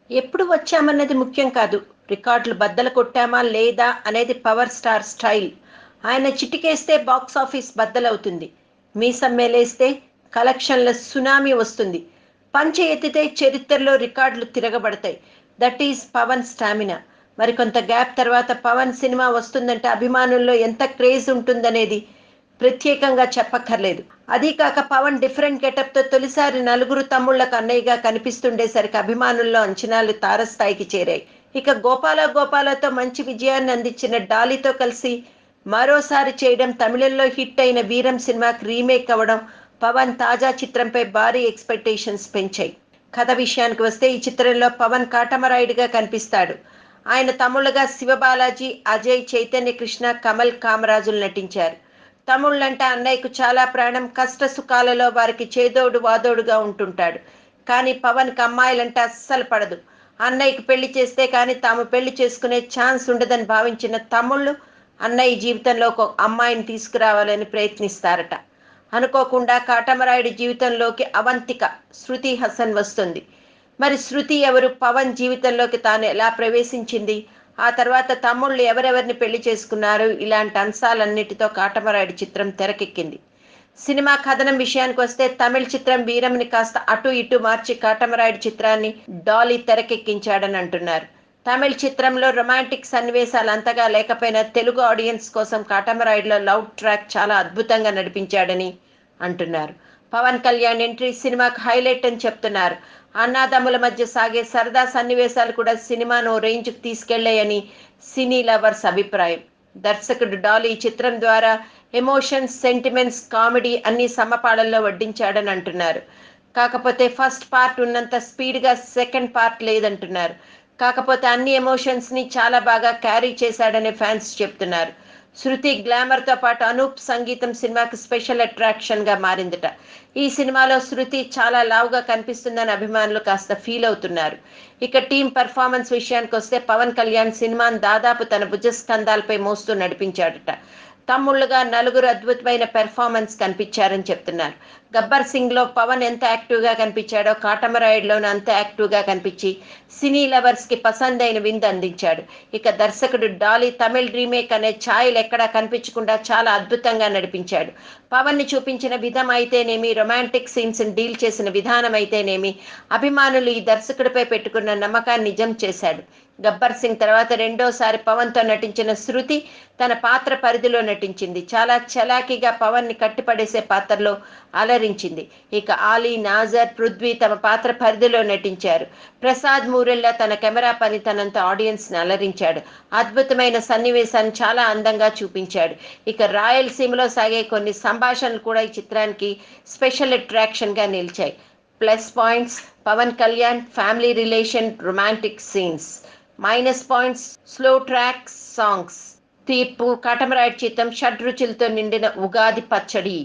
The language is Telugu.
ఎప్పుడు వచ్చామన్నది ముఖ్యం కాదు. రికార్డులు బద్దలు కొట్టామా లేదా అనేది పవర్ స్టార్ స్టైల్. ఆయన చిటికేస్తే బాక్స్ ఆఫీస్ బద్దలవుతుంది. మీసం మేలేస్తే కలెక్షన్ల సునామీ వస్తుంది. పంచె ఎత్తితే చరిత్రలో రికార్డులు తిరగబడతాయి. That is Pawan stamina. మరికొంత గ్యాప్ తర్వాత పవన్ సినిమా వస్తుందంటే అభిమానుల్లో ఎంత క్రేజ్ ఉంటుందనేది ప్రత్యేకంగా చెప్పక్కర్లేదు. అదీ కాక పవన్ డిఫరెంట్ గెటప్తో తొలిసారి నలుగురు తమ్ముళ్లకు అన్నయ్యగా కనిపిస్తుండేసరికి అభిమానుల్లో అంచనాలు తారస్థాయికి చేరాయి. ఇక గోపాల గోపాలతో మంచి విజయాన్ని అందించిన డాలీతో కలిసి మరోసారి చేయడం, తమిళంలో హిట్ అయిన వీరం సినిమాకి రీమేక్ అవ్వడం పవన్ తాజా చిత్రంపై భారీ ఎక్స్పెక్టేషన్స్ పెంచాయి. కథ విషయానికి వస్తే ఈ చిత్రంలో పవన్ కాటమరాయుడిగా కనిపిస్తాడు. ఆయన తమ్ముళ్ళుగా శివబాలాజీ, అజయ్, చైతన్య కృష్ణ, కమల్ కామరాజులు నటించారు. తమ్ముళ్ళంటే అన్నయ్యకు చాలా ప్రాణం. కష్ట సుఖాలలో వారికి చేదోడు వాదోడుగా ఉంటుంటాడు. కానీ పవన్కి అమ్మాయిలంటే అస్సలు పడదు. అన్నయ్యకు పెళ్లి చేస్తే కానీ తాము పెళ్లి చేసుకునే ఛాన్స్ ఉండదని భావించిన తమ్ముళ్ళు అన్నయ్య జీవితంలో ఒక అమ్మాయిని తీసుకురావాలని ప్రయత్నిస్తారట. అనుకోకుండా కాటమరాయుడి జీవితంలోకి అవంతిక, శృతి హాసన్ వస్తుంది. మరి శృతి ఎవరు? పవన్ జీవితంలోకి తాను ఎలా ప్రవేశించింది? ఆ తర్వాత తమ్ముళ్ళు ఎవరెవరిని పెళ్లి చేసుకున్నారు? ఇలాంటి అంశాలన్నిటితో కాటమరాయుడు చిత్రం తెరకెక్కింది. సినిమా కథనం విషయానికి వస్తే తమిళ చిత్రం వీరంని కాస్త అటు ఇటు మార్చి కాటమరాయుడు చిత్రాన్ని డాలీ తెరకెక్కించాడని అంటున్నారు. తమిళ చిత్రంలో రొమాంటిక్ సన్నివేశాలు అంతగా లేకపోయినా తెలుగు ఆడియన్స్ కోసం కాటమరాయుడులో లవ్ ట్రాక్ చాలా అద్భుతంగా నడిపించాడని అంటున్నారు. పవన్ కళ్యాణ్ ఎంట్రీ సినిమాకు హైలైట్ అని చెప్తున్నారు. అన్నాదమ్ముల మధ్య సాగే సరదా సన్నివేశాలు కూడా సినిమాను ఓ రేంజ్కి తీసుకెళ్లాయని సినీ లవర్స్ అభిప్రాయం. దర్శకుడు డాలీ ఈ చిత్రం ద్వారా ఎమోషన్స్, సెంటిమెంట్స్, కామెడీ అన్ని సమపాళల్లో వడ్డించాడని అంటున్నారు. కాకపోతే ఫస్ట్ పార్ట్ ఉన్నంత స్పీడ్గా సెకండ్ పార్ట్ లేదంటున్నారు. కాకపోతే అన్ని ఎమోషన్స్ని చాలా బాగా క్యారీ చేశాడని ఫ్యాన్స్ చెప్తున్నారు. శృతి గ్లామర్తో పాటు అనూప్ సంగీతం సినిమాకి స్పెషల్ అట్రాక్షన్గా మారిందట. ఈ సినిమాలో శృతి చాలా లావుగా కనిపిస్తుందని అభిమానులు కాస్త ఫీల్ అవుతున్నారు. ఇక టీం పెర్ఫార్మెన్స్ విషయానికి వస్తే పవన్ కళ్యాణ్ సినిమాను దాదాపు తన భుజస్కంధాలపై మోస్తూ నడిపించాడట. తమ్ముళ్ళుగా నలుగురు అద్భుతమైన పెర్ఫార్మెన్స్ కనిపించారని చెప్తున్నారు. గబ్బర్ సింగ్లో పవన్ ఎంత యాక్టివ్గా కనిపించాడో కాటమరాయుడులోనూ అంత యాక్టివ్గా కనిపించి సినీ లవర్స్కి పసందైన విందు అందించాడు. ఇక దర్శకుడు డాలీ తమిళ్ రీమేక్ అనే ఛాయలు ఎక్కడా కనిపించకుండా చాలా అద్భుతంగా నడిపించాడు. పవన్ని చూపించిన విధం అయితేనేమి, రొమాంటిక్ సీన్స్ని డీల్ చేసిన విధానం అయితేనేమి అభిమానులు ఈ దర్శకుడిపై పెట్టుకున్న నమ్మకాన్ని నిజం చేశాడు. గబ్బర్ సింగ్ తర్వాత రెండోసారి పవన్తో నటించిన శృతి తన పాత్ర పరిధిలో నటించింది. చాలా చలాకీగా పవన్ని కట్టిపడేసే పాత్రలో అలరించింది. ఇక ఆలీ, నాజర్, పృథ్వీ తమ పాత్ర పరిధిలో నటించారు. ప్రసాద్ మూరెల్లా తన కెమెరా పనితనంతో ఆడియన్స్ని అలరించాడు. అద్భుతమైన సన్నివేశాన్ని చాలా అందంగా చూపించాడు. ఇక రాయలసీమలో సాగే కొన్ని సంభాషణలు కూడా ఈ చిత్రానికి స్పెషల్ అట్రాక్షన్గా నిలిచాయి. Plus points: Pawan Kalyan family relation, romantic scenes. Minus points: slow track songs. తీర్పు: కాటమరాయుడు చిత్రం షడ్రుచులతో నిండిన ఉగాది పచ్చడి.